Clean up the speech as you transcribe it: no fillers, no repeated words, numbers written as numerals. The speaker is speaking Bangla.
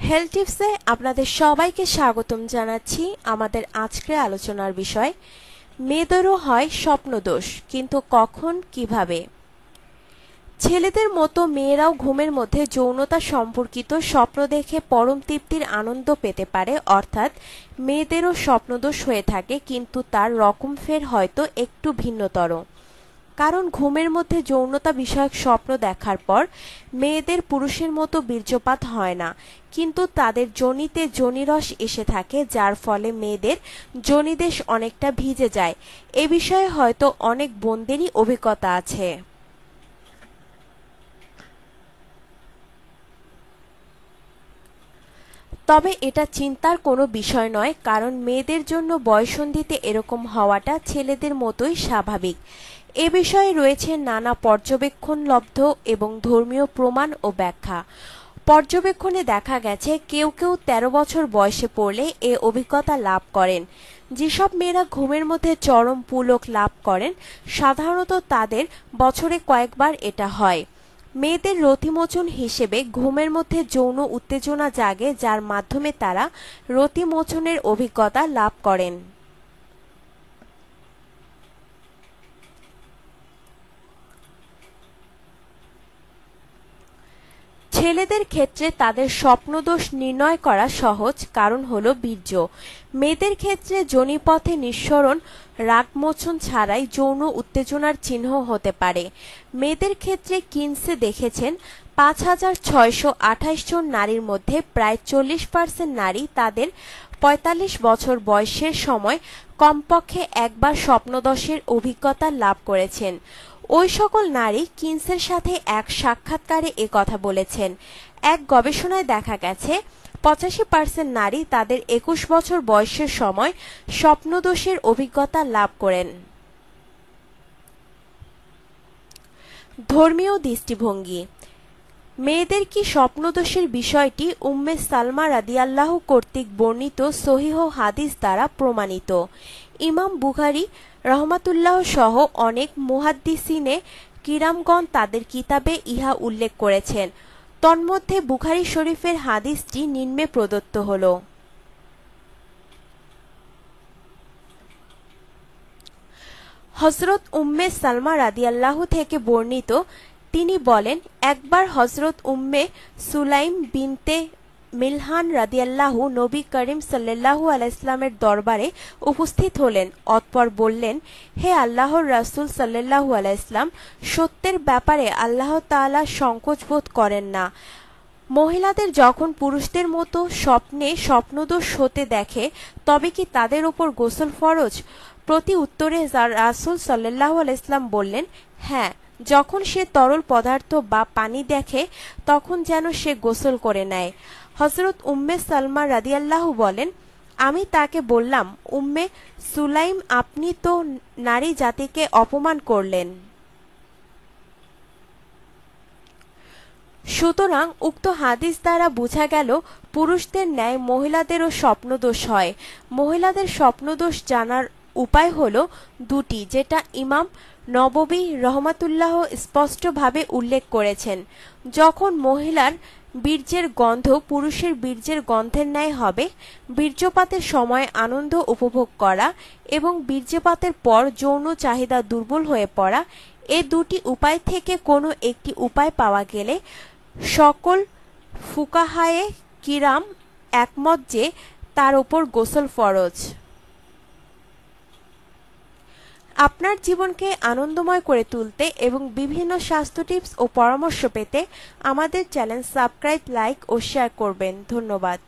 হেলথ টিপসে আপনাদের সবাইকে স্বাগতম জানাচ্ছি। আমাদের আজকের আলোচনার বিষয়, মেয়েদেরও হয় স্বপ্নদোষ, কিন্তু কখন কিভাবে। ছেলেদের মতো মেয়েরাও ঘুমের মধ্যে যৌনতা সম্পর্কিত স্বপ্ন দেখে পরম তৃপ্তির আনন্দ পেতে পারে, অর্থাৎ মেয়েদেরও স্বপ্নদোষ হয়ে থাকে, কিন্তু তার রকম ফের হয়তো একটু ভিন্নতর। কারণ ঘুমের মধ্যে যৌনতা বিষয়ক স্বপ্ন দেখার পর মেয়েদের পুরুষের মতো বীর্যপাত হয় না, কিন্তু তাদের যোনিতে যোনিরস এসে থাকে, যার ফলে মেয়েদের যোনিদেশ অনেকটা ভিজে যায়। এ বিষয়ে হয়তো অনেক বোনদেরই অভিজ্ঞতা আছে। তবে এটা চিন্তার কোনো বিষয় নয়, কারণ মেয়েদের জন্য বয়ঃসন্ধিতে এরকম হওয়াটা ছেলেদের মতোই স্বাভাবিক। এ বিষয়ে রয়েছে নানা পর্যবেক্ষণলব্ধ এবং ধর্মীয় প্রমাণ ও ব্যাখ্যা। পর্যবেক্ষণে দেখা গেছে কেউ কেউ ১৩ বছর বয়সে পড়লে এ অভিজ্ঞতা লাভ করেন। যেসব মেয়েরা ঘুমের মধ্যে চরম পুলক লাভ করেন, সাধারণত তাদের বছরে কয়েকবার এটা হয়। মেয়েদের রতিমোচন হিসেবে ঘুমের মধ্যে যৌন উত্তেজনা জাগে, যার মাধ্যমে তারা রতিমোচনের অভিজ্ঞতা লাভ করেন। ছেলেদের ক্ষেত্রে তাদের স্বপ্নদোষ নির্ণয় করা সহজ, কারণ হলো বীর্য। মেয়েদের ক্ষেত্রে যোনিপথে নিঃসরণ রাগমোচন ছাড়াই যৌন উত্তেজনার চিহ্ন হতে পারে। মেয়েদের ক্ষেত্রে কিনসে দেখেছেন ৫,৬২৮ জন নারীর মধ্যে প্রায় ৪০% নারী তাদের ৪৫ বছর বয়সের সময় কমপক্ষে একবার স্বপ্নদোষের অভিজ্ঞতা লাভ করেছেন। ওই সকল নারী কিনসের সাথে এক সাক্ষাৎকারে একথা বলেছেন। এক গবেষণায় দেখা গেছে ৮৫% নারী তাদের ২১ বছর বয়সের সময় স্বপ্নদোষের অভিজ্ঞতা লাভ করেন। ধর্মীয় দৃষ্টিভঙ্গি। মেয়েদের কি স্বপ্নদোষের বিষয়টি উম্মে সালমা রাদিয়াল্লাহু কর্তৃক বর্ণিত সহিহ হাদিস দ্বারা প্রমাণিত। ইমাম বুখারী রহমাতুল্লাহ সহ অনেক মুহাদ্দিসিনে কিরামগণ তাদের কিতাবে ইহা উল্লেখ করেছেন। তন্মধ্যে বুখারী শরীফের হাদিসটি নিম্নে প্রদত্ত হল। হযরত উম্মে সালমা রাদিয়াল্লাহু থেকে বর্ণিত, তিনি বলেন, একবার হযরত উম্মে সুলাইম বিনতে মিলহান রাদিয়াল্লাহু নবী করিম সাল্লাল্লাহু আলাইহি ওয়াসাল্লামের দরবারে উপস্থিত হলেন। অতঃপর বললেন, হে আল্লাহর রাসূল সাল্লাল্লাহু আলাইহি ওয়াসাল্লাম, সত্যের ব্যাপারে আল্লাহ তাআলা সংকোচ বোধ করেন না। মহিলাদের যখন পুরুষদের মতো স্বপ্নে স্বপ্নদোষ হতে দেখে, তবে কি তাদের উপর গোসল ফরজ? প্রতি উত্তরে রাসূল সাল্লাল্লাহু আলাইহি ওয়াসাল্লাম বললেন, হ্যাঁ, যখন সে তরল পদার্থ বা পানি দেখে তখন যেন সে গোসল করে নেয়। হযরত উম্মে সালমা রাদিয়াল্লাহু বলেন, আমি তাকে বললাম, উম্মে সুলাইম, আপনি তো নারী জাতিকে অপমান করলেন। সুতরাং উক্ত হাদিস দ্বারা বোঝা গেল, পুরুষদের ন্যায় মহিলাদেরও স্বপ্নদোষ হয়। মহিলাদের স্বপ্নদোষ জানার উপায় হল দুটি, যেটা ইমাম নববী রহমাতুল্লাহ স্পষ্টভাবে উল্লেখ করেছেন। যখন মহিলার বীর্যের গন্ধ পুরুষের বীর্যের গন্ধের ন্যায় হবে, বীর্যপাতের সময় আনন্দ উপভোগ করা এবং বীর্যপাতের পর যৌন চাহিদা দুর্বল হয়ে পড়া, এ দুটি উপায় থেকে কোনো একটি উপায় পাওয়া গেলে সকল ফুকাহায়ে কিরাম একমত যে তার উপর গোসল ফরজ। আপনার জীবনকে আনন্দময় করে তুলতে এবং বিভিন্ন স্বাস্থ্য টিপস ও পরামর্শ পেতে আমাদের চ্যানেল সাবস্ক্রাইব, লাইক ও শেয়ার করবেন। ধন্যবাদ।